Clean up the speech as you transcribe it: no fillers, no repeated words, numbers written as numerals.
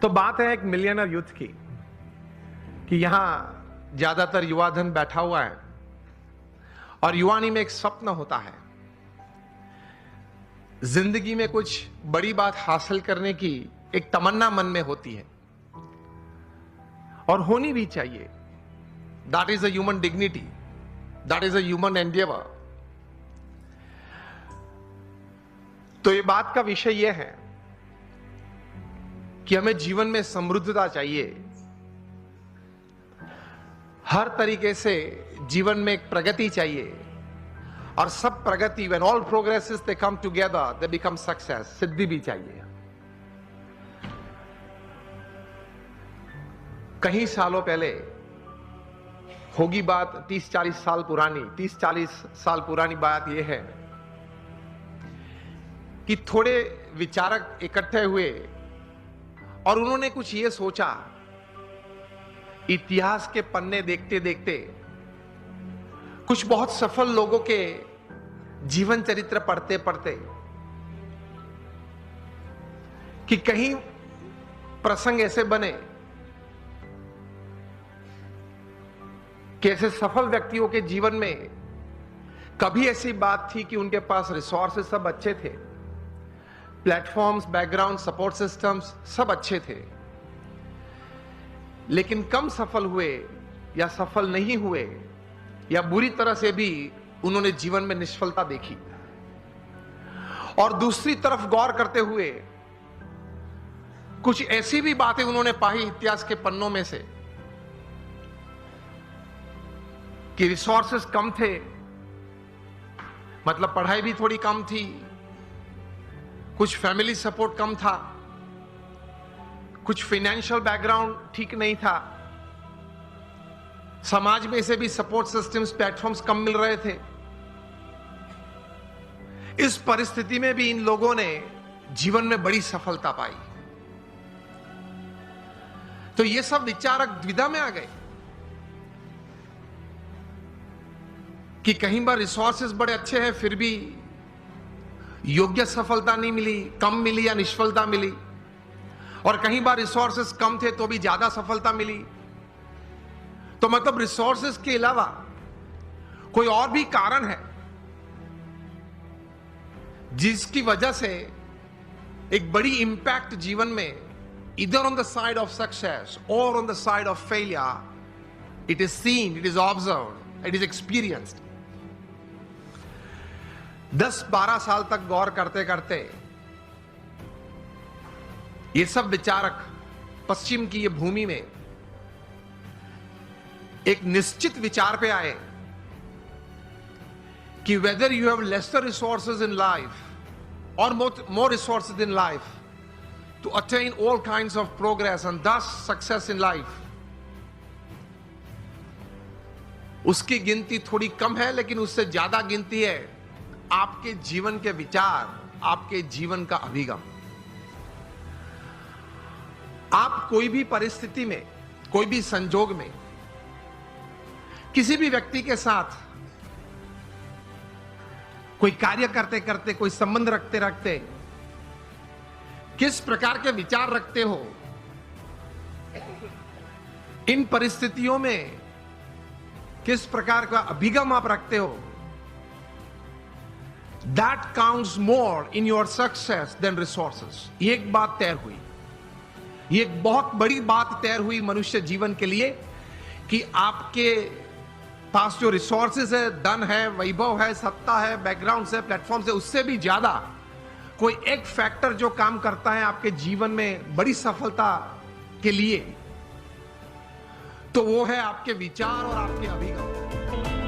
तो बात है एक मिलियनर यूथ की कि यहां ज्यादातर युवा धन बैठा हुआ है और युवानी में एक स्वप्न होता है, जिंदगी में कुछ बड़ी बात हासिल करने की एक तमन्ना मन में होती है और होनी भी चाहिए। That is a human dignity, that is a human Endeavour. तो ये बात का विषय यह है कि हमें जीवन में समृद्धता चाहिए, हर तरीके से जीवन में एक प्रगति चाहिए और सब प्रगति, when all progresses they come together they become success, सिद्धि भी चाहिए। कहीं सालों पहले होगी बात, 30-40 साल पुरानी, 30-40 साल पुरानी बात यह है कि थोड़े विचारक इकट्ठे हुए और उन्होंने कुछ ये सोचा, इतिहास के पन्ने देखते देखते कुछ बहुत सफल लोगों के जीवन चरित्र पढ़ते पढ़ते कि कहीं प्रसंग ऐसे बने कि ऐसे सफल व्यक्तियों के जीवन में कभी ऐसी बात थी कि उनके पास रिसोर्सेस सब अच्छे थे, प्लेटफॉर्म्स, बैकग्राउंड, सपोर्ट सिस्टम्स सब अच्छे थे, लेकिन कम सफल हुए या सफल नहीं हुए या बुरी तरह से भी उन्होंने जीवन में निष्फलता देखी। और दूसरी तरफ गौर करते हुए कुछ ऐसी भी बातें उन्होंने पाई इतिहास के पन्नों में से कि रिसोर्सेस कम थे, मतलब पढ़ाई भी थोड़ी कम थी, कुछ फैमिली सपोर्ट कम था, कुछ फाइनेंशियल बैकग्राउंड ठीक नहीं था, समाज में से भी सपोर्ट सिस्टम्स, प्लेटफॉर्म्स कम मिल रहे थे। इस परिस्थिति में भी इन लोगों ने जीवन में बड़ी सफलता पाई। तो ये सब विचारक द्विधा में आ गए कि कहीं बार रिसोर्सेस बड़े अच्छे हैं फिर भी योग्य सफलता नहीं मिली, कम मिली या निष्फलता मिली, और कहीं बार रिसोर्सेस कम थे तो भी ज्यादा सफलता मिली। तो मतलब रिसोर्सेस के अलावा कोई और भी कारण है जिसकी वजह से एक बड़ी इंपैक्ट जीवन में, इधर on the side of success और on the side of failure, it is seen, it is observed, it is experienced. 10-12 साल तक गौर करते करते ये सब विचारक पश्चिम की ये भूमि में एक निश्चित विचार पे आए कि whether you have lesser resources in life और more resources in life to attain all kinds of progress and thus success in life, उसकी गिनती थोड़ी कम है लेकिन उससे ज्यादा गिनती है आपके जीवन के विचार, आपके जीवन का अभिगम। आप कोई भी परिस्थिति में, कोई भी संजोग में, किसी भी व्यक्ति के साथ कोई कार्य करते करते, कोई संबंध रखते रखते किस प्रकार के विचार रखते हो, इन परिस्थितियों में किस प्रकार का अभिगम आप रखते हो, that counts more in your success than resources. ये एक बात तय हुई, ये एक बहुत बड़ी बात तय हुई मनुष्य जीवन के लिए कि आपके पास जो रिसोर्सेज है, धन है, वैभव है, सत्ता है, बैकग्राउंड है, प्लेटफॉर्म है, उससे भी ज्यादा कोई एक फैक्टर जो काम करता है आपके जीवन में बड़ी सफलता के लिए, तो वो है आपके विचार और आपके अभिगम।